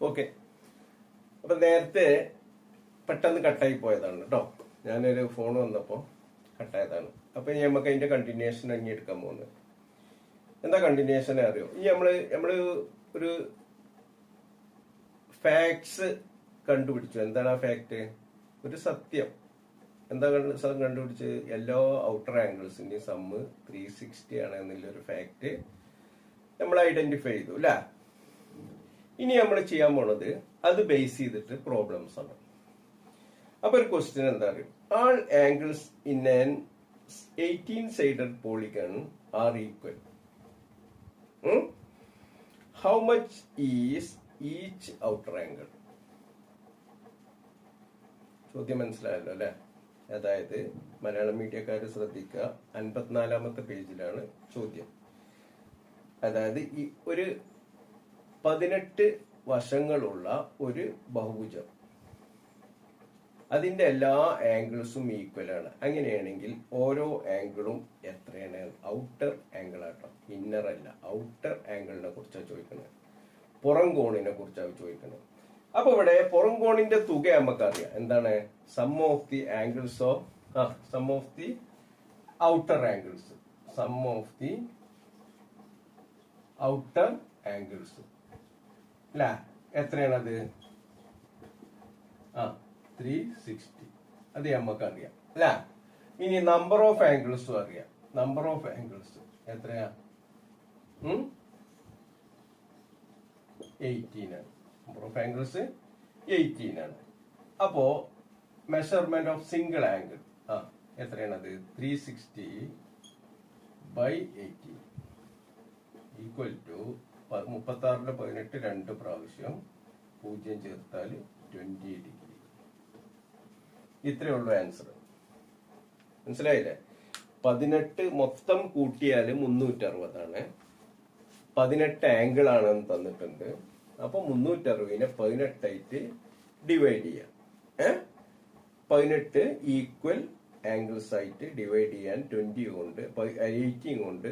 Okay. അപ്പൊ നേരത്തെ പെട്ടെന്ന് കട്ടായി പോയതാണ് കേട്ടോ. ഞാനൊരു ഫോൺ വന്നപ്പോ കട്ടായതാണ്. അപ്പൊ നമുക്ക് അതിന്റെ കണ്ടിന്യൂഷൻ ഇനി എടുക്കാൻ പോകുന്നത്. എന്താ കണ്ടിന്യൂഷൻ അറിയോ? ഈ നമ്മള് ഒരു ഫാക്ട്സ് കണ്ടുപിടിച്ചു. എന്താണ് ആ ഫാക്ട്? ഒരു സത്യം. എന്താ കണ്ടുപിടിച്ച്? എല്ലാ ഔട്ടർ ആംഗിൾസിന്റെയും സമ്മ് 360 ആണ് എന്നുള്ളൊരു ഫാക്ട് നമ്മൾ ഐഡന്റിഫൈ ചെയ്തു അല്ലെ? ഇനി നമ്മൾ ചെയ്യാൻ പോണത് അത് ബേസ് ചെയ്തിട്ട് പ്രോബ്ലംസ് ആണ്. അപ്പൊ ഒരു ക്വസ്റ്റ്യൻ എന്താ അറിയും? All angles in an 18-sided polygon are equal. How much is each outer angle? ചോദ്യം മനസ്സിലായല്ലോ അല്ലെ? അതായത് മലയാളം മീഡിയക്കാർ ശ്രദ്ധിക്കുക, 54-ാമത്തെ പേജിലാണ് ചോദ്യം. അതായത് ഈ ഒരു 18 വശങ്ങളുള്ള ഒരു ബഹുഭുജം, അതിന്റെ എല്ലാ ആംഗിൾസും ഈക്വൽ ആണ്. അങ്ങനെയാണെങ്കിൽ ഓരോ ആംഗിളും എത്രയാണ്? ഔട്ടർ ആംഗിൾ ആട്ടോ, ഇന്നർ അല്ല. ഔട്ടർ ആംഗിളിനെ കുറിച്ചാണ് ചോദിക്കുന്നത്, പുറം കോണിനെ കുറിച്ചാണ് ചോദിക്കുന്നത്. അപ്പൊ ഇവിടെ പുറം കോണിന്റെ തുക നമുക്കറിയാം. എന്താണ്? Sum of the angles of sum of the outer angles. Sum of the outer angles അല്ല, എത്രയാണത്? 360. അത് നമുക്കറിയാം അല്ല. ഇനി നമ്പർ ഓഫ് ആംഗിൾസും അറിയാം. നമ്പർ ഓഫ് ആംഗിൾസ് എത്രയാ? 18 ആണ്. നമ്പർ ഓഫ് ആംഗിൾസ് 18 ആണ്. അപ്പോ മെഷർമെന്റ് ഓഫ് സിംഗിൾ ആംഗിൾ എത്രയാണത്? 360 by 18 ഈക്വൽ ടു 36 18 2 പ്രാവശ്യം 0 ചേർത്താൽ 20 ഡിഗ്രി. ഇത്രയേ ഉള്ളൂ ആൻസർ. മനസ്സിലായില്ലേ? 18 മൊത്തം കൂട്ടിയാൽ 360 ആണ്. 18 ആംഗിൾ ആണെന്ന് തന്നിട്ടുണ്ട്. അപ്പൊ 360നെ 18 ആയിട്ട് ഡിവൈഡ് ചെയ്യാം. 18 ഈക്വൽ ആംഗിൾസ് ആയിട്ട് ഡിവൈഡ് ചെയ്യാൻ 18 കൊണ്ട്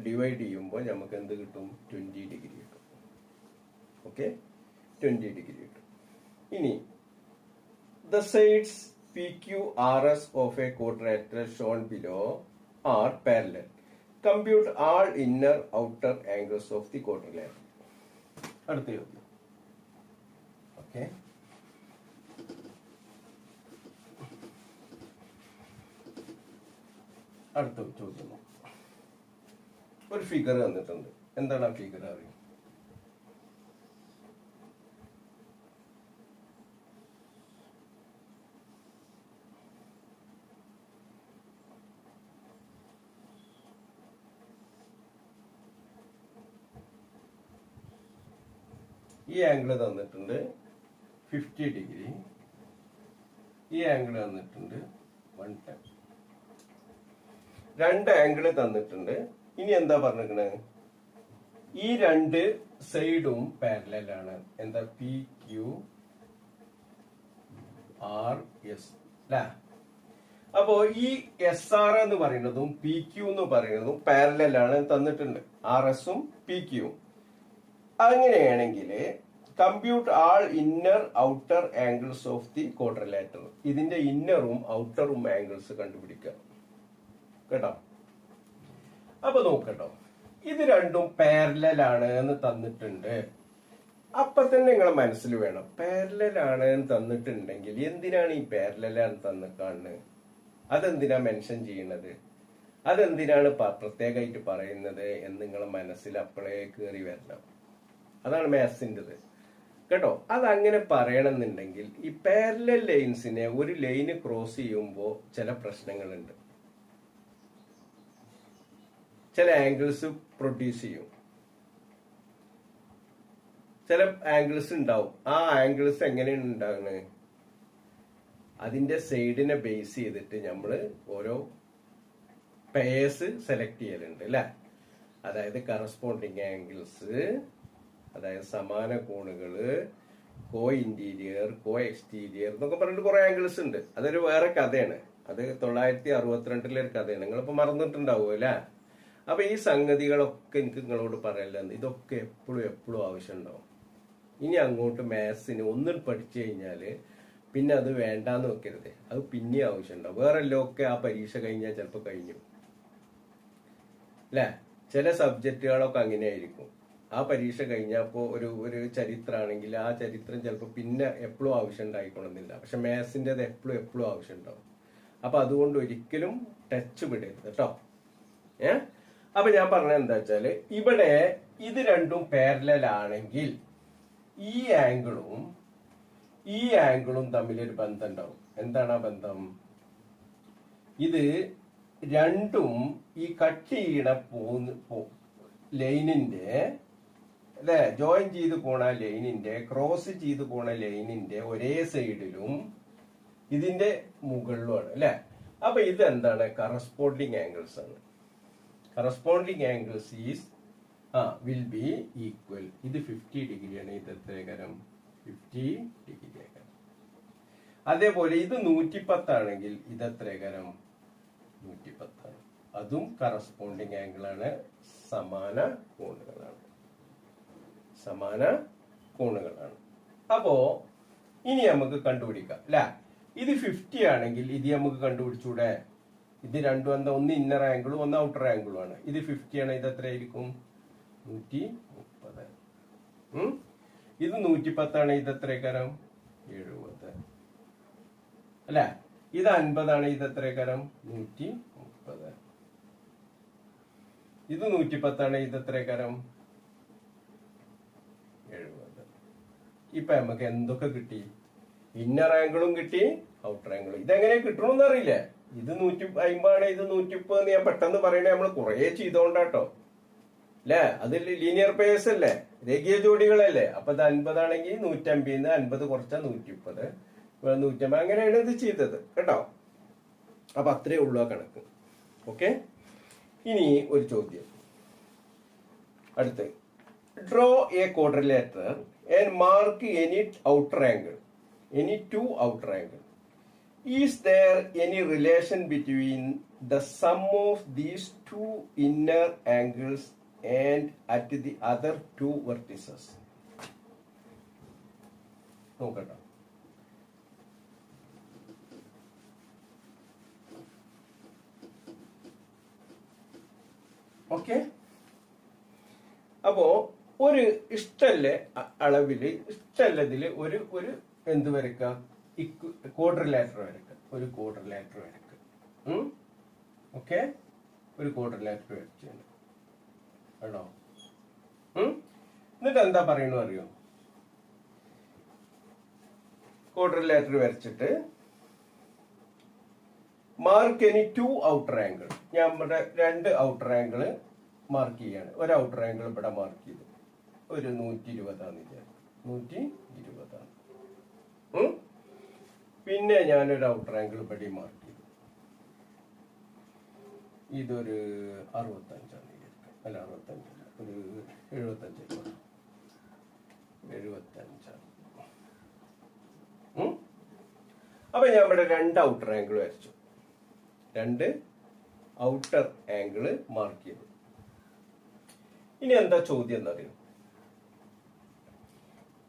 ഡിവൈഡ് ചെയ്യുമ്പോൾ നമുക്ക് എന്ത് കിട്ടും? 20 ഡിഗ്രി കിട്ടും. ഓക്കെ, 20 ഡിഗ്രി കിട്ടും. ഇനി the sides PQRS of a quadrilateral shown below are parallel. Compute all inner outer angles of the quadrilateral. അടുത്ത ചോദ്യം. ഓക്കെ, അടുത്ത ചോദ്യം. ഒരു ഫിഗർ തന്നിട്ടുണ്ട്. എന്താണ് ആ ഫിഗർ അറിയും? ഈ ആംഗിൾ തന്നിട്ടുണ്ട് 50 ഡിഗ്രി. ഈ ആംഗിൾ തന്നിട്ടുണ്ട് 110. രണ്ട് ആംഗിൾ തന്നിട്ടുണ്ട്. ഇനി എന്താ പറഞ്ഞിരിക്കണത്? ഈ രണ്ട് സൈഡും പാരലൽ ആണ്. എന്താ? PQRS അല്ലേ? അപ്പോ ഈ SR എന്ന് പറയുന്നതും PQ എന്ന് പറയുന്നതും പാരലൽ ആണ് തന്നിട്ടുണ്ട്. RSഉം PQഉം. അങ്ങനെയാണെങ്കിൽ compute all inner outer angles of the quadrilateral. ഇതിന്റെ ഇന്നറും ഔട്ടറും ആംഗിൾസ് കണ്ടുപിടിക്കുക കേട്ടോ. അപ്പൊ നോക്കട്ടോ, ഇത് രണ്ടും പാരലൽ ആണ് എന്ന് തന്നിട്ടുണ്ട്. അപ്പൊ തന്നെ നിങ്ങളെ മനസ്സിൽ വേണം, പാരലൽ ആണ് എന്ന് തന്നിട്ടുണ്ടെങ്കിൽ എന്തിനാണ് ഈ പാരലൽ ആണ് തന്നിക്കാണ്? അതെന്തിനാ മെൻഷൻ ചെയ്യണത്? അതെന്തിനാണ് പ്രത്യേകമായിട്ട് പറയുന്നത് എന്ന് നിങ്ങളെ മനസ്സിൽ അപ്പോഴേ കയറി വരണം. അതാണ് മാത്സിൻ്റെത് കേട്ടോ. അതങ്ങനെ പറയണമെന്നുണ്ടെങ്കിൽ ഈ പാരലൽ ലൈൻസിനെ ഒരു ലൈന് ക്രോസ് ചെയ്യുമ്പോൾ ചില പ്രശ്നങ്ങളുണ്ട്. ചില ആംഗിൾസ് പ്രൊഡ്യൂസ് ചെയ്യും, ചില ആംഗിൾസ് ഉണ്ടാവും. ആ ആംഗിൾസ് എങ്ങനെയാണ് ഉണ്ടാകുന്നത്? അതിന്റെ സൈഡിനെ ബേസ് ചെയ്തിട്ട് നമ്മൾ ഓരോ പേഴ്സ് സെലക്ട് ചെയ്യലുണ്ട് അല്ലെ? അതായത് കറസ്പോണ്ടിങ് ആംഗിൾസ്, അതായത് സമാന കോണുകള്, കോ ഇന്റീരിയർ, കോ എക്സ്റ്റീരിയർ എന്നൊക്കെ പറഞ്ഞിട്ട് കുറെ ആംഗിൾസ് ഉണ്ട്. അതൊരു വേറെ കഥയാണ്. അത് 1962 ഒരു കഥയാണ്. നിങ്ങളിപ്പോ മറന്നിട്ടുണ്ടാവും അല്ലെ? അപ്പൊ ഈ സംഗതികളൊക്കെ എനിക്ക് നിങ്ങളോട് പറയല്ലെന്ന്, ഇതൊക്കെ എപ്പോഴും ആവശ്യം ഉണ്ടാവും. ഇനി അങ്ങോട്ട് മാത്സിന് ഒന്നും പഠിച്ചു കഴിഞ്ഞാല് പിന്നെ അത് വേണ്ടാന്ന് വെക്കരുത്. അത് പിന്നെ ആവശ്യമുണ്ടാവും. വേറെ ഒക്കെ ആ പരീക്ഷ കഴിഞ്ഞാൽ ചിലപ്പോൾ കഴിഞ്ഞു അല്ലെ. ചില സബ്ജക്റ്റുകളൊക്കെ അങ്ങനെയായിരിക്കും. ആ പരീക്ഷ കഴിഞ്ഞപ്പോ ഒരു ചരിത്രമാണെങ്കിൽ ആ ചരിത്രം ചിലപ്പോൾ പിന്നെ എപ്പോഴും ആവശ്യം ഉണ്ടായിക്കൊള്ളുന്നില്ല. പക്ഷെ മാത്സിൻ്റെത് എപ്പോഴും ആവശ്യം ഉണ്ടാവും. അപ്പൊ അതുകൊണ്ട് ഒരിക്കലും ടച്ച് വിടരുത് കേട്ടോ. അപ്പൊ ഞാൻ പറഞ്ഞത് എന്താ വെച്ചാല്, ഇവിടെ ഇത് രണ്ടും പാരലൽ ആണെങ്കിൽ ഈ ആംഗിളും തമ്മിലൊരു ബന്ധം ഉണ്ടാവും. എന്താണ് ആ ബന്ധം? ഇത് രണ്ടും ഈ കട്ട് ചെയ്യണ ലൈനിന്റെ അല്ലെ, ജോയിൻ ചെയ്ത് പോണ ലൈനിന്റെ, ക്രോസ് ചെയ്ത് പോണ ലൈനിന്റെ ഒരേ സൈഡിലും ഇതിന്റെ മുകളിലുമാണ് അല്ലെ. അപ്പൊ ഇത് എന്താണ്? കറസ്പോണ്ടിങ് ആംഗിൾസ് ആണ്. Corresponding angles is will be equal. ഇത് 50 ഡിഗ്രിയാണ്. ഇത് എത്രകരം? 50 ഡിഗ്രി ആകരം. അതേപോലെ ഇത് 110 ആണെങ്കിൽ ഇത് എത്രകരം? 110 ആണ്. അതും കറസ്പോണ്ടിങ് ആംഗിൾ ആണ്. സമാന കോണുകളാണ്. അപ്പോ ഇനി നമുക്ക് കണ്ടുപിടിക്കാം അല്ലെ. ഇത് 50 ആണെങ്കിൽ ഇത് നമുക്ക് കണ്ടുപിടിച്ചൂടെ? ഇത് രണ്ടും എന്താ? ഒന്ന് ഇന്നർ ആംഗിളും ഒന്ന് ഔട്ടർ ആംഗിളും ആണ്. ഇത് 50 ആണ്. ഇത് എത്രയായിരിക്കും? 130. ഇത് 110 ആണ്. ഇത് എത്രകരം? 70 അല്ലെ. ഇത് 50 ആണ്. ഇത് എത്രകരം? 130. ഇത് 110 ആണ്. ഇത് എത്രകരം? 70. ഇപ്പൊ നമുക്ക് എന്തൊക്കെ കിട്ടി? ഇന്നർ ആംഗിളും കിട്ടി, ഔട്ടർ ആംഗിളും. ഇതെങ്ങനെ കിട്ടണമെന്ന് അറിയില്ലേ? ഇത് 150 ആണ്, ഇത് 130 ഞാൻ പെട്ടെന്ന് പറയണേ. നമ്മൾ കുറെ ചെയ്തോണ്ടാട്ടോ അല്ലെ. അത് ലീനിയർ പേഴ്സ് അല്ലേ, രേഖീയ ജോഡികളല്ലേ. അപ്പൊ ഇത് 50 ആണെങ്കിൽ 150 50 കുറച്ചാ 130, 150. അങ്ങനെയാണ് ഇത് ചെയ്തത് കേട്ടോ. അപ്പൊ അത്രേ ഉള്ളൂ ആ കണക്ക്. ഓക്കെ. ഇനി ഒരു ചോദ്യം അടുത്ത്. Draw A quadrilateral and mark any outer angle, any two outer angle. Is there any relation between the sum of these two inner angles and at the other two vertices? നോക്കട്ടോ. Okay. അപ്പോ ഒരു ഇഷ്ടല്ല അളവില്, ഇഷ്ടല്ലതില് ഒരു എന്ത് വരയ്ക്കുക? Quadrilateral വരയ്ക്കുക. ഒരു ക്വാഡ്രിലേറ്റർ വരയ്ക്കുക. ഓക്കെ. ഒരു ക്വാഡ്രിലേറ്റർ വരച്ചാണ് കേട്ടോ. എന്നിട്ട് എന്താ പറയണു അറിയോ? ക്വാഡ്രിലേറ്റർ വരച്ചിട്ട് mark any two outer angle. ഞാൻ ഇവിടെ രണ്ട് ഔട്ടർ ആംഗിൾ മാർക്ക് ചെയ്യാണ്. ഒരു ഔട്ടർ ആംഗിൾ ഇവിടെ മാർക്ക് ചെയ്തു. ഒരു 120 ആണ് വിചാരിക്കും. 120 ആണ്. പിന്നെ ഞാനൊരു ഔട്ടർ ആംഗിൾ ഇവിടെ മാർക്ക് ചെയ്തു. ഇതൊരു 65 ആണ് വിചാരിക്കും. അല്ല 65 അല്ല, ഒരു 75. അപ്പൊ ഞാൻ ഇവിടെ രണ്ട് ഔട്ടർ ആംഗിൾ വരച്ചു. രണ്ട് ഔട്ടർ ആംഗിൾ മാർക്ക് ചെയ്തു. ഇനി എന്താ ചോദ്യം എന്നറിയോ?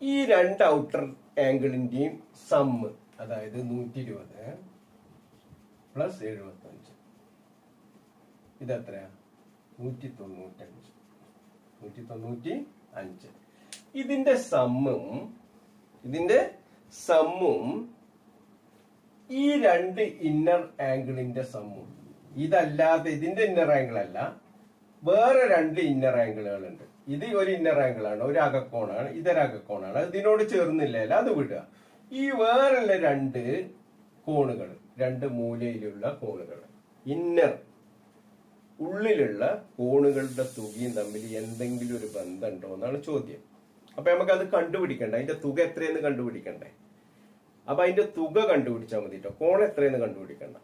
ഈ രണ്ട് ഔട്ടർ ആംഗിളിന്റെയും സമ്മ്, അതായത് 120 പ്ലസ് 75, ഇതെത്രയാ? 195. ഇതിന്റെ സമ്മും ഈ രണ്ട് ഇന്നർ ആംഗിളിന്റെ സമ്മും, ഇതല്ലാതെ ഇതിന്റെ ഇന്നർ ആംഗിൾ അല്ല, വേറെ രണ്ട് ഇന്നർ ആംഗിളുകൾ ഉണ്ട്. ഇത് ഒരു ഇന്നർ ആംഗിൾ ആണ്, ഒരു അകക്കോണാണ്, ഇതൊരു അകക്കോണാണ്. ഇതിനോട് ചേർന്നില്ല, അത് വിടുക. ഈ വേറെ രണ്ട് കോണുകൾ, രണ്ട് മൂലയിലുള്ള കോണുകൾ, ഇന്നർ ഉള്ളിലുള്ള കോണുകളുടെ തുകയും തമ്മിൽ എന്തെങ്കിലും ഒരു ബന്ധമുണ്ടോ എന്നാണ് ചോദ്യം. അപ്പൊ നമുക്ക് അത് കണ്ടുപിടിക്കണ്ടേ? അതിന്റെ തുക എത്രയെന്ന് കണ്ടുപിടിക്കണ്ടേ? അപ്പൊ അതിന്റെ തുക കണ്ടുപിടിച്ചാൽ മതി കേട്ടോ. കോൺ എത്രയെന്ന് കണ്ടുപിടിക്കണ്ട.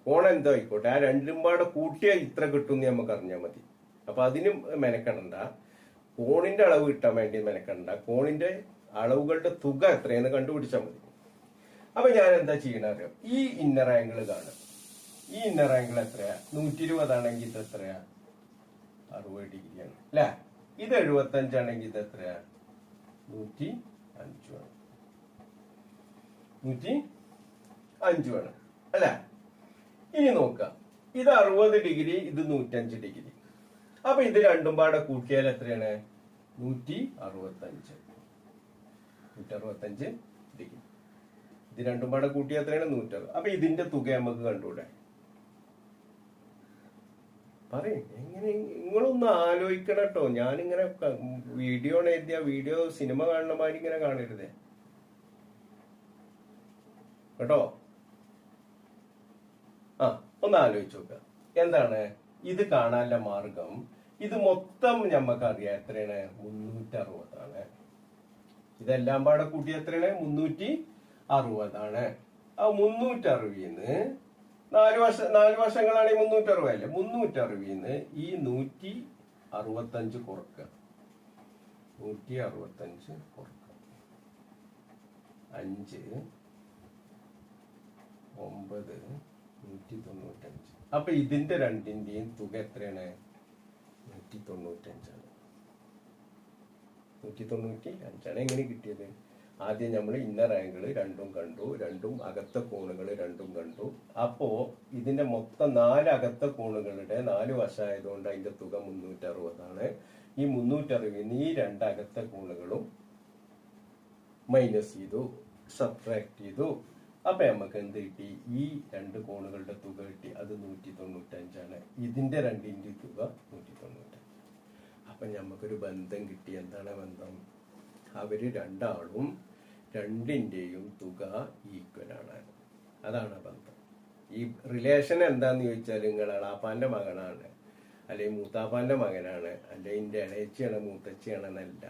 കോൺ എന്തോ ആയിക്കോട്ടെ, ആ രണ്ടും പാടെ കൂട്ടിയാൽ ഇത്ര കിട്ടുമെന്ന് നമുക്ക് അറിഞ്ഞാൽ മതി. അപ്പൊ അതിനും മെനക്കെടണ്ട. കോണിന്റെ അളവ് കിട്ടാൻ വേണ്ടി മെനക്കെടണ്ട. കോണിന്റെ അളവുകളുടെ തുക എത്രയെന്ന് കണ്ടുപിടിച്ചാൽ മതി. അപ്പൊ ഞാൻ എന്താ ചെയ്യണറിയോ? ഈ ഇന്നർ ആംഗിൾ കാണും. ഈ ഇന്നർ ആംഗിൾ എത്രയാ? 120 ആണെങ്കിൽ ഇത് എത്രയാ? 60 ഡിഗ്രിയാണ് അല്ലെ. ഇത് 75 ആണെങ്കിൽ ഇത് എത്രയാ? 105 ആണ്. 105 ആണ് അല്ല. ഇനി നോക്കാം, ഇത് 60 ഡിഗ്രി, ഇത് 105 ഡിഗ്രി. അപ്പൊ ഇത് രണ്ടും പാടെ കൂട്ടിയാൽ എത്രയാണ്? 165 ഡിഗ്രി. ഇത് രണ്ടും പാടെ കൂട്ടിയാൽ എത്രയാണ്? 160. അപ്പൊ ഇതിന്റെ തുക നമുക്ക് കണ്ടുകൂടെ? പറയും. എങ്ങനെ? നിങ്ങളൊന്ന് ആലോചിക്കണം കേട്ടോ. ഞാനിങ്ങനെ വീഡിയോ എഴുതിയ വീഡിയോ സിനിമ കാണുന്ന മാതിരി ഇങ്ങനെ കാണരുതേ കേട്ടോ. ഒന്ന് ആലോചിച്ച് നോക്കുക. എന്താണ് ഇത് കാണാനുള്ള മാർഗം? ഇത് മൊത്തം ഞമ്മക്ക് അറിയാം എത്രയാണ്? 360 ആണ്. ഇതെല്ലാം പാടെ കൂട്ടി എത്രയാണ്? 360 ആണ്. ആ 360ന്ന് 4 വർഷങ്ങളാണെങ്കിൽ 360 അല്ലേ? 360ന്ന് ഈ 165 കുറക്കുക. 165 കുറക്കുക. 5 9 195. അപ്പൊ ഇതിന്റെ രണ്ടിന്റെയും തുക എത്രയാണ്? 195 ആണ്. 195 ആണ്. എങ്ങനെ കിട്ടിയത്? ആദ്യം നമ്മൾ ഇന്നർ ആംഗിൾ രണ്ടും കണ്ടു, രണ്ടും അകത്ത കോണുകൾ രണ്ടും കണ്ടു. അപ്പോ ഇതിന്റെ മൊത്തം 4 അകത്ത കോണുകളുടെ 4 വശമായതുകൊണ്ട് അതിന്റെ തുക 360 ആണ്. ഈ 360ന്ന് ഈ 2 അകത്ത കോണുകളും മൈനസ് ചെയ്തു, സബ്ട്രാക്ട് ചെയ്തു. അപ്പൊ നമുക്ക് എന്ത് കിട്ടി? ഈ 2 കോണുകളുടെ തുക കിട്ടി. അത് 195 ആണ്. ഇതിന്റെ രണ്ടിന്റെ തുക 195. അപ്പൊ നമുക്കൊരു ബന്ധം കിട്ടി. എന്താണ് ബന്ധം? അവര് രണ്ടാളും രണ്ടിന്റെയും തുക ഈക്വൽ ആണ്. അതാണ് ബന്ധം. ഈ റിലേഷൻ എന്താന്ന് ചോദിച്ചാൽ, നിങ്ങൾ അളാപ്പാന്റെ മകനാണ്, അല്ലെങ്കിൽ മൂത്താപ്പാന്റെ മകനാണ്, അല്ലെങ്കിൽ എന്റെ ഇളയച്ചിയാണ് മൂത്തച്ചിയാണെന്നല്ല.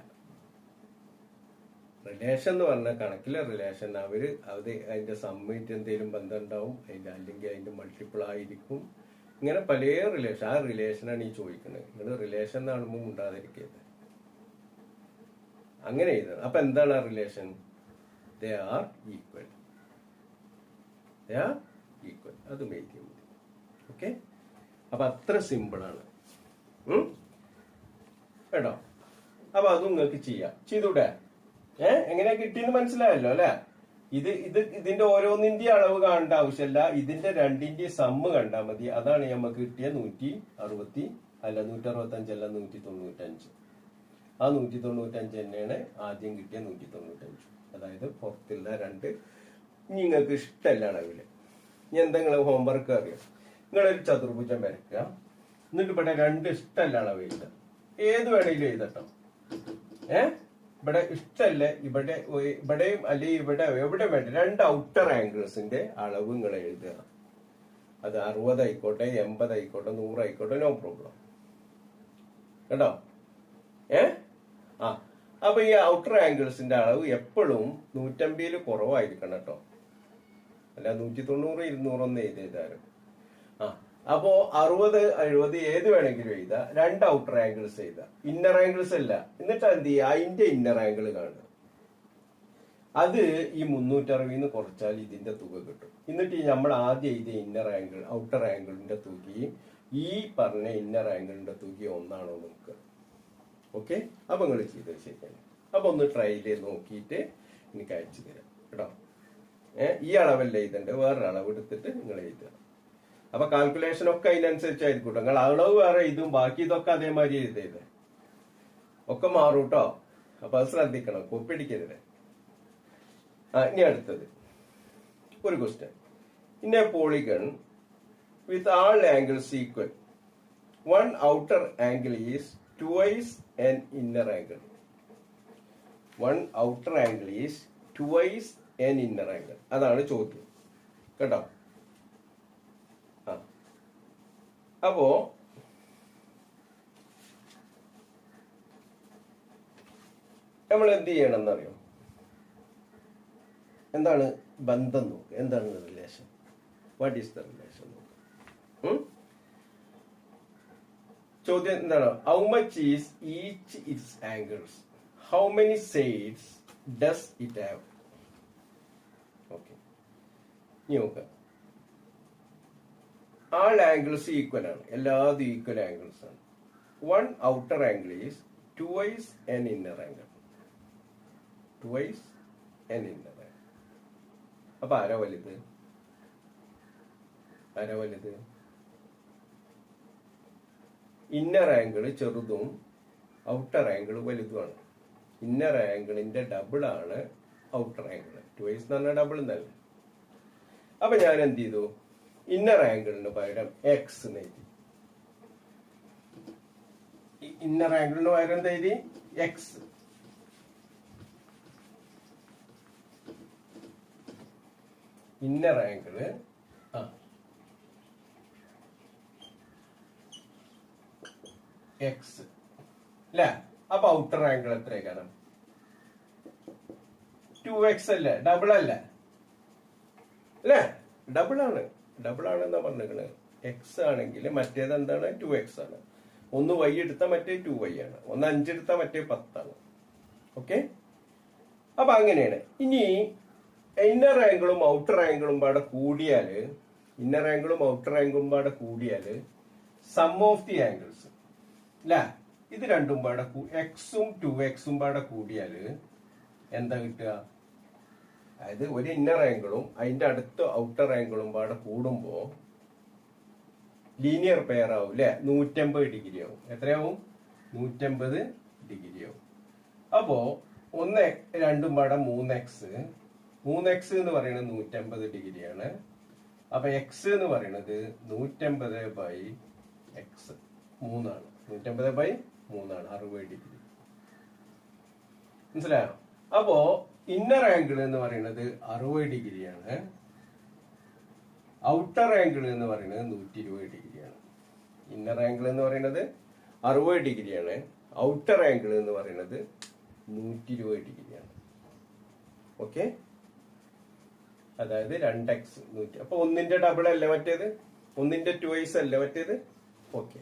റിലേഷൻ എന്ന് പറഞ്ഞ കണക്കിലെ റിലേഷൻ അതിന്റെ സമ്മിറ്റ് എന്തെങ്കിലും ബന്ധം ഉണ്ടാവും, അല്ലെങ്കിൽ അതിന്റെ മൾട്ടിപ്പിൾ ആയിരിക്കും. ഇങ്ങനെ പല റിലേഷൻ. ആ റിലേഷനാണ് ഈ ചോദിക്കുന്നത്. നിങ്ങൾ റിലേഷൻ കാണുമ്പോൾ ഉണ്ടാതിരിക്കരുത്. അങ്ങനെ എഴുതണം. അപ്പൊ എന്താണ് ആ റിലേഷൻ? They are equal. അത് എഴുതിയാൽ മതി. ഓക്കെ. അപ്പൊ അത്ര സിമ്പിൾ ആണ് കേട്ടോ. അപ്പൊ അതും നിങ്ങൾക്ക് ചെയ്യാം. ചെയ്തൂടെ? എങ്ങനെയാ കിട്ടിയെന്ന് മനസ്സിലായല്ലോ അല്ലെ? ഇതിന്റെ ഓരോന്നിന്റെ അളവ് കാണേണ്ട ആവശ്യമില്ല. ഇതിന്റെ രണ്ടിന്റെ സമ്മ് കണ്ടാൽ മതി. അതാണ് നമുക്ക് കിട്ടിയ 165 അല്ല 195. ആ 195 തന്നെയാണ് ആദ്യം കിട്ടിയ 195. അതായത് പുറത്തുള്ള 2 നിങ്ങൾക്ക് ഇഷ്ടമല്ല അളവില്. ഇനി എന്തെങ്കിലും ഹോംവർക്ക് അറിയാം. നിങ്ങളൊരു ചതുർഭുജം വരയ്ക്കുക. എന്നിട്ട് ഇവിടെ 2 ഇഷ്ടമല്ല അളവ് എഴുതുക. ഏത് വേണമെങ്കിലും എഴുതട്ടോ. ഇവിടെ ഇഷ്ടമല്ല, ഇവിടെയും അല്ലെങ്കിൽ ഇവിടെ എവിടെ വേണ്ട 2 ഔട്ടർ ആംഗിൾസിന്റെ അളവ് നിങ്ങൾ എഴുതുക. അത് 60 ആയിക്കോട്ടെ, 80 ആയിക്കോട്ടെ, 100 ആയിക്കോട്ടെ, നോ പ്രോബ്ലം കേട്ടോ. അപ്പൊ ഈ ഔട്ടർ ആംഗിൾസിന്റെ അളവ് എപ്പോഴും 150 കുറവായിരിക്കണം കേട്ടോ. അല്ല 190 200 ഒന്നും എഴുതിയതാരും. അപ്പോ 60 70 ഏത് വേണമെങ്കിലും എഴുതാം. 2 ഔട്ടർ ആംഗിൾസ് എഴുതാം, ഇന്നർ ആംഗിൾസ് അല്ല. എന്നിട്ട് എന്ത് ചെയ്യുക? അതിന്റെ ഇന്നർ ആംഗിൾ കാണുക. അത് ഈ 360 കുറച്ചാൽ ഇതിന്റെ തുക കിട്ടും. എന്നിട്ട് നമ്മൾ ആദ്യം എഴുതിയ ഇന്നർ ആംഗിൾ ഔട്ടർ ആംഗിളിന്റെ തുകയും ഈ പറഞ്ഞ ഇന്നർ ആംഗിളിന്റെ തുകയും ഒന്നാണോ നോക്കുക. ഓക്കെ. അപ്പൊ നിങ്ങൾ ചെയ്തത് ശരിയാണ്. അപ്പൊ ഒന്ന് ട്രൈ ചെയ്ത് നോക്കിയിട്ട് എനിക്ക് അയച്ചു തരാം കേട്ടോ. ഈ അളവല്ല എഴുതണ്ട്, വേറൊരു അളവ് എടുത്തിട്ട് നിങ്ങൾ എഴുതുക. അപ്പൊ കാൽക്കുലേഷൻ ഒക്കെ അതിനനുസരിച്ചായിരിക്കും. നിങ്ങൾ അളവ് വേറെ ഇതും ബാക്കി ഇതൊക്കെ അതേമാതിരി എഴുതരുത്. ഒക്കെ മാറും കേട്ടോ. അപ്പൊ അത് ശ്രദ്ധിക്കണം, കോപ്പി അടിക്കരുത്. ഇനി അടുത്തത് ഒരു question. In A polygon with all angles equal, one outer angle is twice an inner angle. One outer angle is twice an inner angle. അതാണ് ചോദ്യം കേട്ടോ. അപ്പോ നമ്മൾ എന്ത് ചെയ്യണം എന്നറിയോ? എന്താണ് ബന്ധം നോക്കുക. എന്താണ് relation? What is the relation നോക്കുക. ചോദ്യം എന്താണ്? How much is each it's angles? How many sides does it have? Okay. ഇനി നോക്കുക. ആൾ ആംഗിൾസ് ഈക്വൽ ആണ്. എല്ലാതും ഈക്വൽ ആംഗിൾസ് ആണ്. One outer angle is twice an inner angle. Twice N inner angle. അപ്പൊ ആരാ വലുത്? ഇന്നർ ആംഗിൾ ചെറുതും outer angle വലുതുമാണ്. Inner ആംഗിളിന്റെ double ആണ് ഔട്ടർ ആംഗിൾ. ട്വൈസ് എന്ന് പറഞ്ഞാൽ ഡബിൾ എന്നല്ല. അപ്പൊ ഞാൻ എന്ത് ചെയ്തു? ഇന്നർ ആംഗിളിന് പകരം എക്സ് എന്ന് എഴുതി. ഇന്നർ ആംഗിളിന് പകരം എന്ത് എഴുതി? എക്സ്. ഇന്നർ ആംഗിള് എക്സ് അല്ലേ? അപ്പൊ ഔട്ടർ ആംഗിൾ എത്രയാണ്? 2x അല്ലേ? ഡബിൾ അല്ലേ? ഡബിൾ ആണെന്നാ പറഞ്ഞിരിക്കണത്. എക്സ് ആണെങ്കിൽ മറ്റേത് എന്താണ്? 2x ആണ്. ഒന്ന് y എടുത്താൽ മറ്റേ 2y ആണ്. ഒന്ന് 5 എടുത്താൽ മറ്റേ 10 ആണ്. ഓക്കെ, അപ്പൊ അങ്ങനെയാണ്. ഇനി ഇന്നർ ആംഗിളും ഔട്ടർ ആംഗിളും പാടെ കൂടിയാല് സം ഓഫ് ദി ആംഗിൾസ് അല്ലേ? ഇത് രണ്ടും പാടെ എക്സും 2xും പാടെ കൂടിയാല് എന്താ കിട്ടുക? അതായത് ഒരു ഇന്നർ ആംഗിളും അതിന്റെ അടുത്ത ഔട്ടർ ആംഗിളും പാടെ കൂടുമ്പോ ലീനിയർ പെയർ ആവും അല്ലെ? 180 ഡിഗ്രി ആവും. എത്രയാവും? 180 ഡിഗ്രി ആവും. അപ്പോ 1 2 പാടെ 3x എന്ന് പറയുന്നത് 180 ഡിഗ്രിയാണ്. അപ്പൊ എക്സ് എന്ന് പറയുന്നത് 180/x 3ആണ്. 180/3 60 ഡിഗ്രി. മനസ്സിലായോ? അപ്പോ ഇന്നർ ആംഗിൾ എന്ന് പറയുന്നത് 60 ഡിഗ്രിയാണ്. ഔട്ടർ ആംഗിൾ എന്ന് പറയുന്നത് 120 ഡിഗ്രിയാണ്. ഇന്നർ ആംഗിൾ എന്ന് പറയുന്നത് 60 ഡിഗ്രിയാണ്. ഔട്ടർ ആംഗിൾ എന്ന് പറയുന്നത് 120 ഡിഗ്രിയാണ്. ഓക്കെ, അതായത് 2x 100. അപ്പൊ ഒന്നിന്റെ ഡബിൾ അല്ലേ മറ്റേത്? ഒന്നിന്റെ 2x അല്ലേ മറ്റേത്? ഓക്കെ,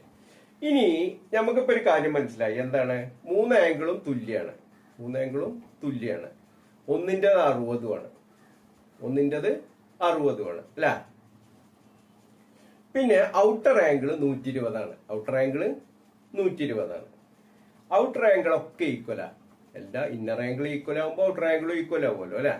ഇനി നമുക്കിപ്പോ ഒരു കാര്യം മനസ്സിലായി. എന്താണ്? 3 ആംഗിളും തുല്യാണ്. ഒന്നിന്റേത് 60 ആണ് അല്ലേ? പിന്നെ ഔട്ടർ ആംഗിൾ 120 ആണ്. ഔട്ടർ ആംഗിൾ ഒക്കെ ഈക്വലാ. എല്ലാ ഇന്നർ ആംഗിൾ ഈക്വൽ ആകുമ്പോ ഔട്ടർ ആംഗിളും ഈക്വൽ ആവുമല്ലോ അല്ലെ?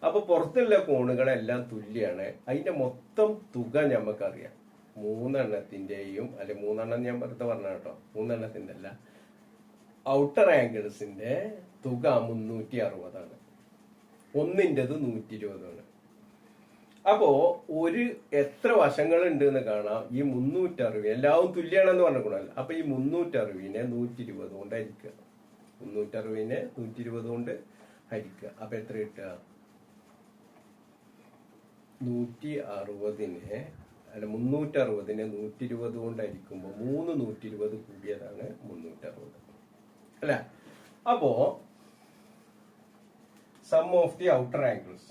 അപ്പൊ പുറത്തുള്ള കോണുകളെല്ലാം തുല്യാണ്. അതിന്റെ മൊത്തം തുക നമുക്കറിയാം. 3 എണ്ണത്തിന്റെയും അല്ലെ 3 എണ്ണം ഞാൻ വെറുതെ പറഞ്ഞ കേട്ടോ, 3 എണ്ണത്തിന്റെ അല്ല, ഔട്ടർ ആംഗിൾസിന്റെ തുക 360 ആണ്. ഒന്നിൻ്റെത് 120 ആണ്. അപ്പോ എത്ര വശങ്ങൾ ഉണ്ട് എന്ന് കാണാം. ഈ 360 എല്ലാവും തുല്യാണെന്ന് പറഞ്ഞിട്ടുണ്ടല്ലോ. അപ്പൊ ഈ 360നെ 120 കൊണ്ട് ഹരിക്കുക. 120 കൊണ്ട് ഹരിക്കുക. അപ്പൊ എത്ര കിട്ടുക? 360നെ 120 കൊണ്ട് ഹരിക്കുമ്പോ 3 120 കൂടിയതാണ് 360 അല്ലെ? അപ്പോ sum of the outer angles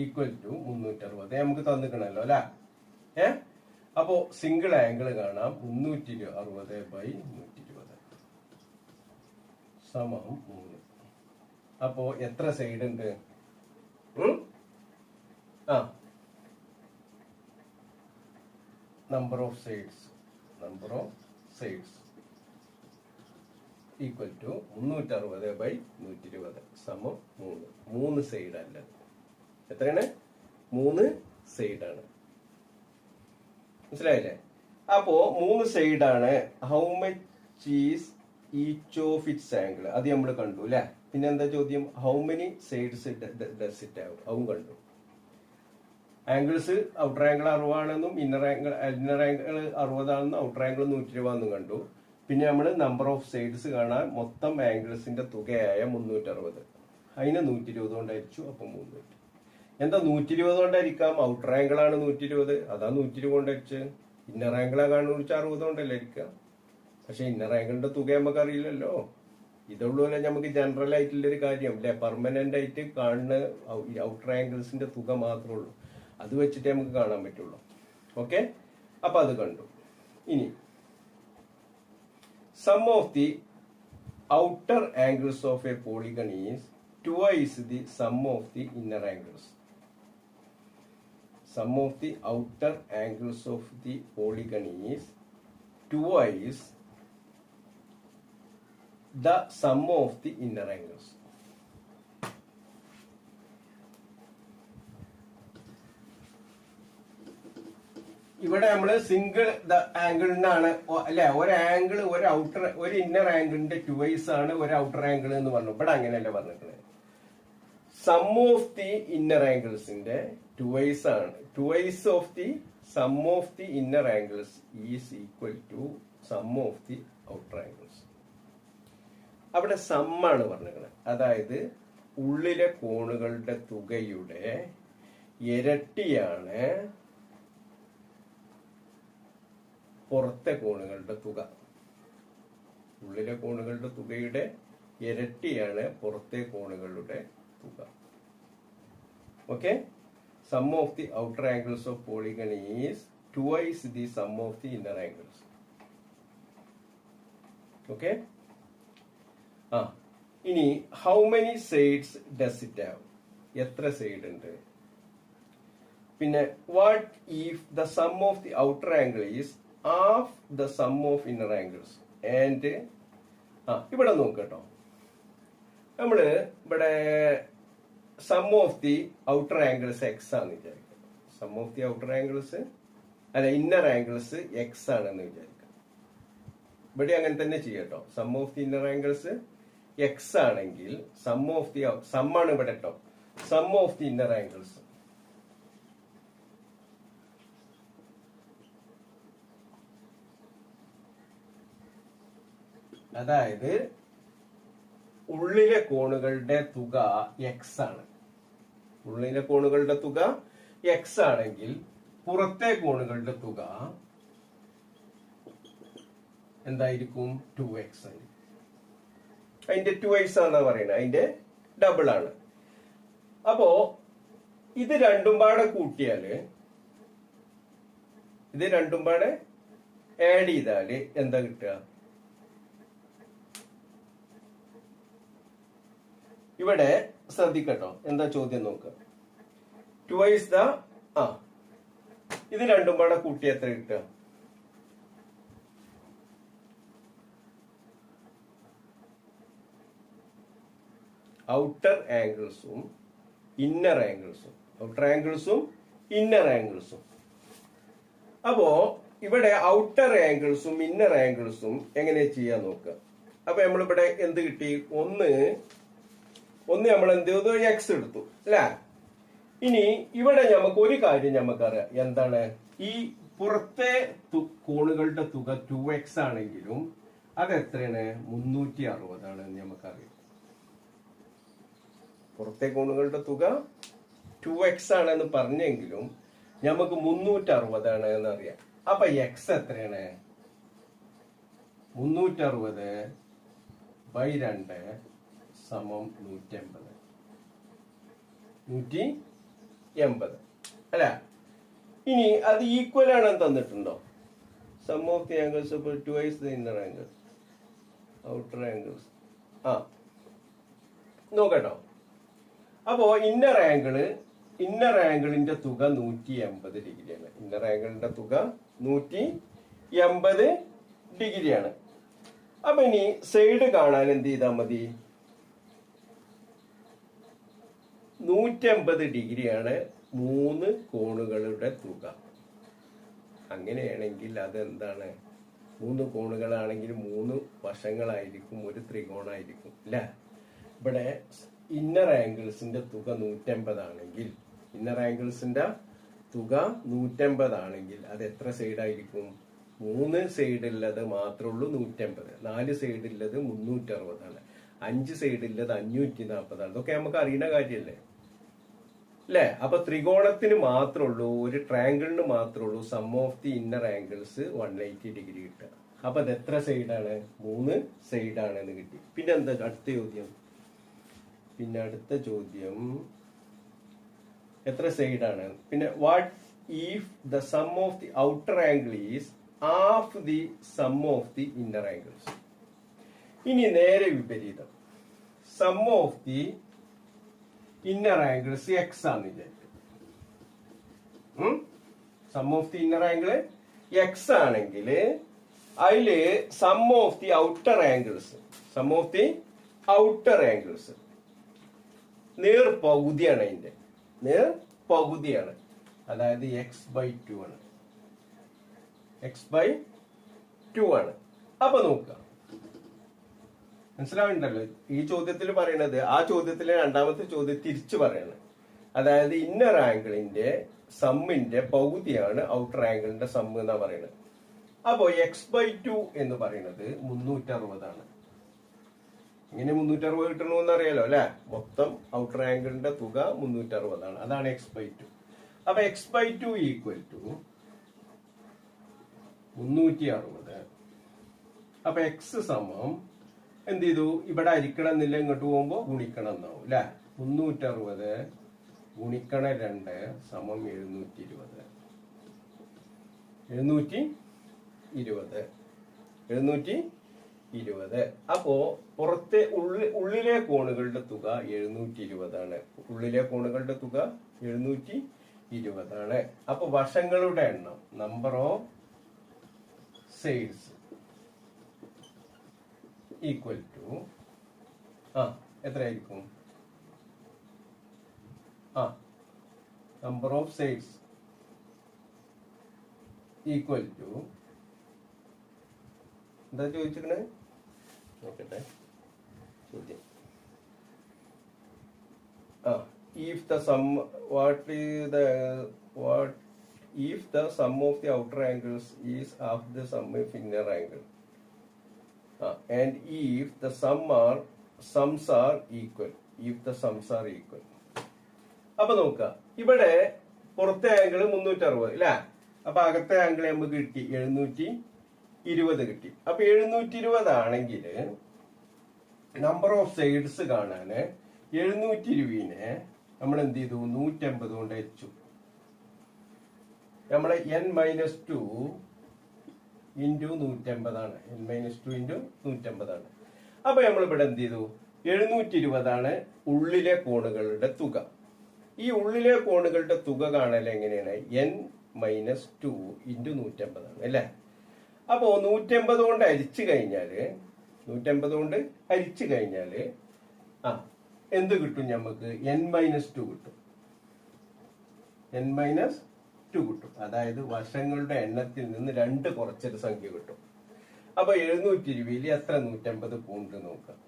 equal to 360 നമുക്ക് തന്നിക്കണല്ലോ അല്ലെ? അപ്പോ സിംഗിൾ ആംഗിൾ കാണാം. 360/120 സമം 3. അപ്പോ എത്ര സൈഡ് ഉണ്ട്? Number of sides equal to 360/120 സമം 3. 3 സൈഡ് അല്ല. എത്രയാണ്? 3 സൈഡാണ്. മനസ്സിലായില്ലേ? അപ്പോ 3 സൈഡാണ്. How much is each of its angle അത് നമ്മൾ കണ്ടു അല്ലെ? പിന്നെ എന്താ ചോദ്യം? How many sides does it have? അതും കണ്ടു. ആംഗിൾസ് ഔട്ടർ ആംഗിൾ 60 ആണെന്നും ഇന്നർ ആംഗിൾ 60 ആണെന്നും ഔട്ടർ ആംഗിൾ 120 എന്നും കണ്ടു. പിന്നെ നമ്മൾ നമ്പർ ഓഫ് സൈഡ്സ് കാണാൻ മൊത്തം ആംഗിൾസിന്റെ തുകയായ 360 അതിനെ 120 കൊണ്ട് ഹരിച്ചു. അപ്പൊ 3. എന്താ 120 കൊണ്ട് ഹരിക്കാം? ഔട്ടർ ആംഗിൾ ആണ് 120, അതാ 120 കൊണ്ട് ഹരിച്ച്. ഇന്നർ ആംഗിൾ കാണുന്ന 60 കൊണ്ടല്ലേ ഹരിക്കാം. പക്ഷെ ഇന്നർ ആംഗിളിന്റെ തുക നമുക്ക് അറിയില്ലല്ലോ. ഇതുള്ളൂല്ലേ നമുക്ക് ജനറൽ ആയിട്ടുള്ളൊരു കാര്യം അല്ലെ? പെർമനന്റ് ആയിട്ട് കാണുന്ന ഔട്ടർ ആംഗിൾസിന്റെ തുക മാത്രമേ ഉള്ളൂ. അത് വെച്ചിട്ടേ നമുക്ക് കാണാൻ പറ്റുള്ളൂ. ഓക്കെ, അപ്പൊ അത് കണ്ടു. ഇനി sum of the outer angles of a polygon is twice the sum of the inner angles. Sum of the outer angles of the polygon is twice the sum of the inner angles. ഇവിടെ നമ്മള് single ആംഗിളിനാണ് അല്ലെ, ഒരു angle ഒരു outer ഒരു inner ആംഗിളിന്റെ twice ആണ് ഒരു outer angle എന്ന് പറഞ്ഞു. ഇവിടെ അങ്ങനെയല്ല പറഞ്ഞിട്ടുള്ളത്. സം ഓഫ് ദി ഇന്നർ ആംഗിൾസിന്റെ ട്വൈസ് ആണ്. Twice of the sum of the inner angles is equal to sum of the outer angles. അവിടെ സം ആണ് പറഞ്ഞിട്ടുള്ളത്. അതായത് ഉള്ളിലെ കോണുകളുടെ തുകയുടെ ഇരട്ടിയാണ് പുറത്തെ കോണുകളുടെ തുക. ഉള്ളിലെ കോണുകളുടെ തുകയുടെ ഇരട്ടിയാണ് പുറത്തെ കോണുകളുടെ തുക. Okay, sum of the outer angles of polygon is twice the sum of the inner angles. Okay, ഇനി how many sides does it have? എത്ര സൈഡ് ഉണ്ട്? പിന്നെ what if the sum of the outer angle is half the sum of inner angles and ഇവിടെ നോക്കട്ടോ, നമ്മള് ഇവിടെ sum of the outer angles x ആണെന്ന് വിചാരിക്കാം. Sum of the outer angles അല്ല ഇന്നർ ആംഗിൾസ് എക്സ് ആണെന്ന് വിചാരിക്കാം. ഇവിടെ അങ്ങനെ തന്നെ ചെയ്യട്ടോ. Sum of the inner angles x ആണെങ്കിൽ സം ഓഫ് ദി സം ആണ് ഇവിടെ കേട്ടോ. Sum of the inner angles അതായത് ഉള്ളിലെ കോണുകളുടെ തുക എക്സ് ആണ്. ഉള്ളിലെ കോണുകളുടെ തുക എക്സ് ആണെങ്കിൽ പുറത്തെ കോണുകളുടെ തുക എന്തായിരിക്കും? 2x ആയിരിക്കും. അതിന്റെ 2x ആണ് പറയുന്നത്, അതിന്റെ ഡബിൾ ആണ്. അപ്പോ ഇത് രണ്ടും പാടെ കൂട്ടിയാല്, ഇത് രണ്ടും പാടെ ആഡ് ചെയ്താല് എന്താ കിട്ടുക? ഇവിടെ ശ്രദ്ധിക്കട്ടോ, എന്താ ചോദ്യം നോക്കുക. ട്വൈസ് ദ ഇത് രണ്ടും പാടെ കൂട്ടി എത്ര കിട്ടുക? ഔട്ടർ ആംഗിൾസും ഇന്നർ ആംഗിൾസും, ഔട്ടർ ആംഗിൾസും ഇന്നർ ആംഗിൾസും. അപ്പോ ഇവിടെ ഔട്ടർ ആംഗിൾസും ഇന്നർ ആംഗിൾസും എങ്ങനെ ചെയ്യാൻ നോക്കുക. അപ്പൊ നമ്മളിവിടെ എന്ത് കിട്ടി? ഒന്ന് നമ്മൾ എന്ത് ചെയ്തു? എക്സ് എടുത്തു അല്ലെ. ഇനി ഇവിടെ നമുക്ക് ഒരു കാര്യം നമുക്കറിയാം. എന്താണ്? ഈ പുറത്തെ കോണുകളുടെ തുക 2x ആണെങ്കിലും അത് എത്രയാണ്? 360 ആണെന്ന് നമുക്കറിയാം. പുറത്തെ കോണുകളുടെ തുക 2x ആണെന്ന് പറഞ്ഞെങ്കിലും നമുക്ക് 360 ആണ് എന്നറിയാം. അപ്പൊ എക്സ് എത്രയാണ്? 360/2 സമം 180. 180 അല്ല. ഇനി അത് ഈക്വൽ ആണെന്ന് തന്നിട്ടുണ്ടോ? Sum of the angles of twice the inner angles outer angles. നോക്കട്ടോ. അപ്പോ ഇന്നർ ആംഗിളിന്റെ തുക 180 ഡിഗ്രിയാണ്. ഇന്നർ ആംഗിളിന്റെ തുക 180 ഡിഗ്രിയാണ്. അപ്പൊ ഇനി സൈഡ് കാണാൻ എന്ത് ചെയ്താൽ മതി? 180 ഡിഗ്രിയാണ് 3 കോണുകളുടെ തുക. അങ്ങനെയാണെങ്കിൽ അതെന്താണ്? 3 കോണുകളാണെങ്കിൽ 3 വശങ്ങളായിരിക്കും, ഒരു ത്രികോണായിരിക്കും അല്ലെ. ഇവിടെ ഇന്നർ ആംഗിൾസിന്റെ തുക 180 ആണെങ്കിൽ, ഇന്നർ ആംഗിൾസിന്റെ തുക 180 ആണെങ്കിൽ അത് എത്ര സൈഡായിരിക്കും? 3 സൈഡുള്ളത് മാത്രമേ ഉള്ളൂ 180. 4 സൈഡുള്ളത് 360 ആണ്. 5 സൈഡുള്ളത് 540 ആണ്. ഇതൊക്കെ നമുക്ക് അറിയുന്ന കാര്യമല്ലേ അല്ലെ. അപ്പൊ ത്രികോണത്തിന് മാത്രമേ ഉള്ളൂ, ഒരു ട്രയാങ്കിളിന് മാത്രമേ ഉള്ളൂ sum of the inner angles 180 degree കിട്ടുക. അപ്പൊ അത് എത്ര സൈഡാണ്? 3 സൈഡാണെന്ന് കിട്ടി. പിന്നെ എന്താ അടുത്ത ചോദ്യം? എത്ര സൈഡാണ്? പിന്നെ what if the sum of the outer angle is half the sum of the inner angles. ഇനി നേരെ വിപരീതം. Sum of the inner angles x ആണെന്ന് വിചാരിക്കും. Sum of the inner angle x ആണെങ്കിൽ അതില് sum of the outer angles sum of the outer angles. നേർ പകുതിയാണ് അതിന്റെ, നേർ പകുതിയാണ്. അതായത് x/2 ആണ്, x/2 ആണ്. അപ്പൊ നോക്കുക, മനസ്സിലാവുന്നുണ്ടല്ലോ ഈ ചോദ്യത്തിൽ പറയണത്. ആ ചോദ്യത്തിലെ രണ്ടാമത്തെ ചോദ്യം തിരിച്ചു പറയാണ്. അതായത് ഇന്നർ ആംഗിളിന്റെ സമ്മിന്റെ പകുതിയാണ് ഔട്ടർ ആംഗിളിന്റെ സം എന്നാ പറയുന്നത്. അപ്പോ x/2 എന്ന് പറയുന്നത് 360 ആണ്. ഇങ്ങനെ 360 കിട്ടണമെന്ന് അറിയാലോ അല്ലെ. മൊത്തം ഔട്ടർ ആംഗിളിന്റെ തുക 360 ആണ്. അതാണ് x/2. അപ്പൊ x/2 ഈക്വൽ ടു 360. അപ്പൊ x സമം എന്ത് ചെയ്തു, ഇവിടെ അരിക്കണം എന്നില്ല, ഇങ്ങോട്ട് പോകുമ്പോ ഗുണിക്കണം എന്നാവും അല്ലെ. 360 ഗുണിക്കണം 2 സമം 720. 720. അപ്പോ പുറത്തെ ഉള്ളിലെ കോണുകളുടെ തുക 720 ആണ്. ഉള്ളിലെ കോണുകളുടെ തുക 720 ആണ്. അപ്പൊ വശങ്ങളുടെ എണ്ണം, number of sides equal to എത്രയായിരിക്കും? Number of sides equal to എന്താ ചോദിച്ചിരിക്കണേ നോക്കട്ടെ ചോദ്യം. If the sum if the sum of the outer angles is half the sum of inner angle, and if the sums are equal. അപ്പൊ നോക്ക, ഇവിടെ പുറത്തെ angle 360 അല്ലെ. അപ്പൊ അകത്തെ ആംഗിൾ നമുക്ക് കിട്ടി 720 കിട്ടി. അപ്പൊ 720 ആണെങ്കിൽ നമ്പർ ഓഫ് സൈഡ്സ് കാണാന് 720 നമ്മൾ എന്ത് ചെയ്തു, 150 കൊണ്ട് ഹരിച്ചു. നമ്മളെ n-2 ഇൻറ്റു 150 ആണ്. n-2 ഇൻറ്റു 150 ആണ്. അപ്പൊ നമ്മൾ ഇവിടെ എന്ത് ചെയ്തു, 720 ആണ് ഉള്ളിലെ കോണുകളുടെ തുക. ഈ ഉള്ളിലെ കോണുകളുടെ തുക കാണൽ എങ്ങനെയാണ്, n-2 ഇൻറ്റു 150 ആണ് അല്ലെ. അപ്പോ 150 കൊണ്ട് ഹരിച്ചു കഴിഞ്ഞാല് എന്ത് കിട്ടും നമുക്ക്, n-2 കിട്ടും. n-2 കിട്ടും. അതായത് വശങ്ങളുടെ എണ്ണത്തിൽ നിന്ന് 2 കുറച്ചൊരു സംഖ്യ കിട്ടും. അപ്പൊ 720 എത്ര 150 പോകുന്നുണ്ട് നോക്കാം.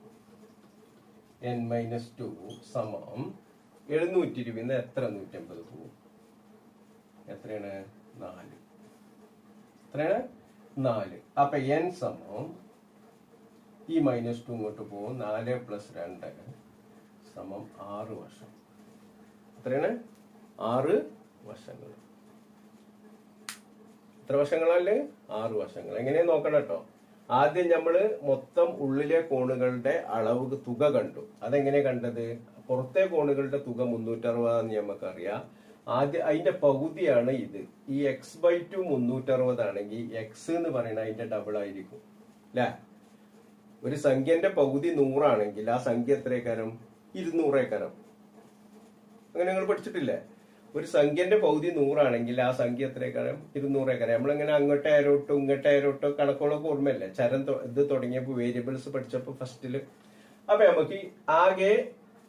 n-2 സമം 720 എത്ര 150 പോകും, എത്രയാണ് 4. എത്രയാണ് 4. അപ്പൊ n സമം ഈ -2 ഇങ്ങോട്ട് പോകും, 4 + 2 സമം 6 വശം. എത്രയാണ് 6 വശങ്ങൾ. എത്ര വശങ്ങളല്ലേ, 6 വശങ്ങൾ. എങ്ങനെയാ നോക്കണം കേട്ടോ. ആദ്യം നമ്മള് മൊത്തം ഉള്ളിലെ കോണുകളുടെ അളവ് തുക കണ്ടു. അതെങ്ങനെ കണ്ടത്, പുറത്തെ കോണുകളുടെ തുക 360 നമുക്കറിയാം. ആദ്യം അതിന്റെ പകുതിയാണ് ഇത്. ഈ x/2 360 ആണെങ്കിൽ x എന്ന് പറയുന്നത് അതിന്റെ ഡബിൾ ആയിരിക്കും അല്ലെ. ഒരു സംഖ്യന്റെ പകുതി 100 ആണെങ്കിൽ ആ സംഖ്യ എത്രയേക്കാരം, 200. അങ്ങനെ നിങ്ങൾ പഠിച്ചിട്ടില്ലേ. ഒരു സംഖ്യന്റെ പകുതി 100 ആണെങ്കിൽ ആ സംഖ്യ എത്രയേക്കാരം, 200. നമ്മളിങ്ങനെ അങ്ങോട്ടേ ആരോട്ടോ ഇങ്ങോട്ടേ ആരോട്ടോ കണക്കുകളൊക്കെ ഓർമ്മയല്ലേ, ചരം ഇത് തുടങ്ങിയപ്പോ വേരിയബിൾസ് പഠിച്ചപ്പോ ഫസ്റ്റില്. അപ്പൊ നമുക്ക് ആകെ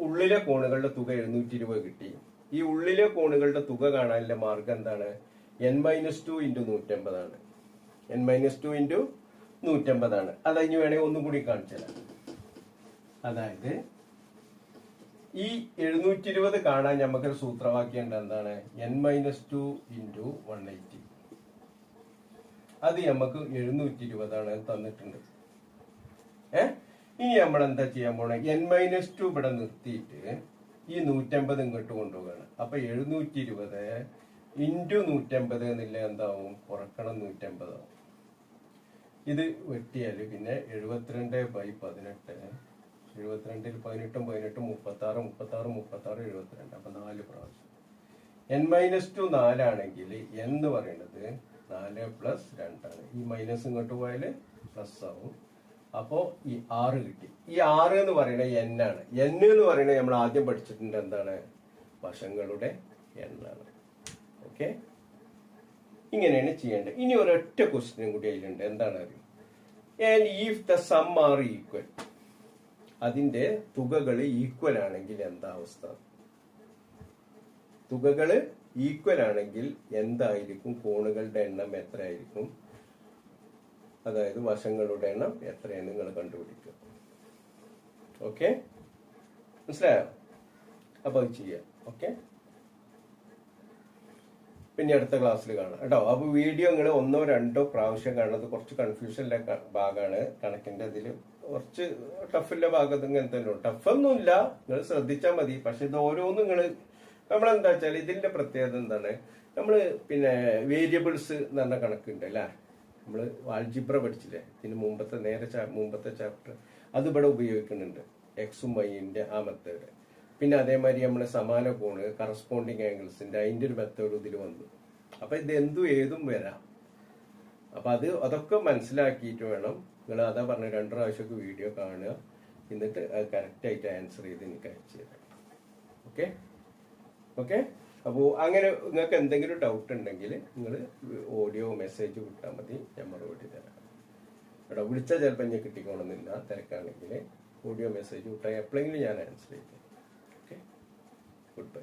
ഉള്ളിലെ കോണുകളുടെ തുക 720 കിട്ടി. ഈ ഉള്ളിലെ കോണുകളുടെ തുക കാണാനുള്ള മാർഗം എന്താണ്, n-2 ഇൻറ്റു 150 ആണ്. n-2 ഇൻറ്റു 150 ആണ്. അത് കഴിഞ്ഞ് വേണമെങ്കിൽ ഒന്നും കൂടി കാണിച്ചു തരാം. അതായത് ഈ 720 കാണാൻ നമുക്കൊരു സൂത്രവാക്യം ഉണ്ട്. എന്താണ്, n-2 ഇൻറ്റു 180. അത് നമുക്ക് 720 ആണ് തന്നിട്ടുണ്ട്. ഇനി നമ്മൾ എന്താ ചെയ്യാൻ പോണേ, n-2 ഇവിടെ നിർത്തിയിട്ട് ഈ 150 ഇങ്ങോട്ട് കൊണ്ടുപോകാണ്. അപ്പൊ 720 ഇൻറ്റു 150 എന്നില്ല എന്താവും, കുറക്കണം 150 ആവും. ഇത് വെട്ടിയാല് പിന്നെ 72/18, 72 18 18 36 72. അപ്പൊ 4 പ്രാവശ്യം. n-2 4 ആണെങ്കിൽ എന്ന് പറയുന്നത് 4 + 2 ആണ്. ഈ മൈനസ് ഇങ്ങോട്ട് പോയാല് പ്ലസ് ആവും. അപ്പോ ഈ 6 കിട്ടി. ഈ 6 എന്ന് പറയുന്നത് n ആണ്. n എന്ന് പറയുന്നത് നമ്മൾ ആദ്യം പഠിച്ചിട്ടുണ്ട് എന്താണ്, വശങ്ങളുടെ എണ്ണാണ്. ഓക്കെ, ഇങ്ങനെയാണ് ചെയ്യേണ്ടത്. ഇനി ഒരൊറ്റ ക്വസ്റ്റ്യൻ കൂടി അതിലുണ്ട്. എന്താണ് അറിയും, and if the sum are equal, അതിന്റെ തുകകൾ ഈക്വൽ ആണെങ്കിൽ എന്താ അവസ്ഥ? തുകകള് ഈക്വൽ ആണെങ്കിൽ എന്തായിരിക്കും? കോണുകളുടെ എണ്ണം എത്രയായിരിക്കും? അതായത് വശങ്ങളുടെ എണ്ണം എത്രയാണ് നിങ്ങൾ കണ്ടുപിടിക്കുക. ഓക്കെ, മനസ്സിലായോ? അപ്പൊ അത് ചെയ്യാം. ഓക്കെ, പിന്നെ അടുത്ത ക്ലാസ്സിൽ കാണാം കേട്ടോ. അപ്പൊ വീഡിയോ നിങ്ങൾ 1-2 പ്രാവശ്യം കാണുന്നത് കുറച്ച് കൺഫ്യൂഷനിലെ ഭാഗമാണ്. കണക്കിന്റെ ഇതിൽ കുറച്ച് ടഫിന്റെ ഭാഗത്ത് ഇങ്ങനത്തെ ടഫൊന്നുമില്ല, നിങ്ങൾ ശ്രദ്ധിച്ചാൽ മതി. പക്ഷെ ഇത് ഓരോന്നും നിങ്ങൾ നമ്മളെന്താ വെച്ചാൽ ഇതിന്റെ പ്രത്യേകത എന്താണ്? നമ്മള് പിന്നെ വേരിയബിൾസ് എന്ന് പറഞ്ഞ കണക്കുണ്ട് അല്ലെ, നമ്മള് ആൾജിബ്ര പഠിച്ചില്ലേ ഇതിന് മുമ്പത്തെ ചാപ്റ്റർ, അത് ഇവിടെ ഉപയോഗിക്കുന്നുണ്ട്. എക്സും വൈന്റെ ആ മെത്തേഡ്. പിന്നെ അതേമാതിരി നമ്മള് സമാന കോണ്, കറസ്പോണ്ടിങ് ആംഗിൾസിന്റെ അതിന്റെ ഒരു മെത്തേഡ് ഇതിൽ വന്നു. അപ്പൊ ഇത് എന്തും ഏതും വരാം. അപ്പൊ അതൊക്കെ മനസ്സിലാക്കിയിട്ട് വേണം നിങ്ങൾ, അതാ പറഞ്ഞ 2 പ്രാവശ്യമൊക്കെ വീഡിയോ കാണുക, എന്നിട്ട് അത് കറക്റ്റ് ആയിട്ട് ആൻസർ ചെയ്ത് എനിക്ക് അയച്ചു തരാം. Okay okay. അപ്പോൾ അങ്ങനെ നിങ്ങൾക്ക് എന്തെങ്കിലും ഡൗട്ട് ഉണ്ടെങ്കിൽ നിങ്ങൾ ഓഡിയോ മെസ്സേജ് വിട്ടാൽ മതി, ഞാൻ മറുപടി തരാം കേട്ടോ. വിളിച്ചാൽ ചിലപ്പോൾ ഞാൻ കിട്ടിക്കോണമെന്നില്ല, തിരക്കാണെങ്കിൽ ഓഡിയോ മെസ്സേജ് വിട്ടാൽ എപ്പോഴെങ്കിലും ഞാൻ ആൻസർ ചെയ്തു. Okay, good bye.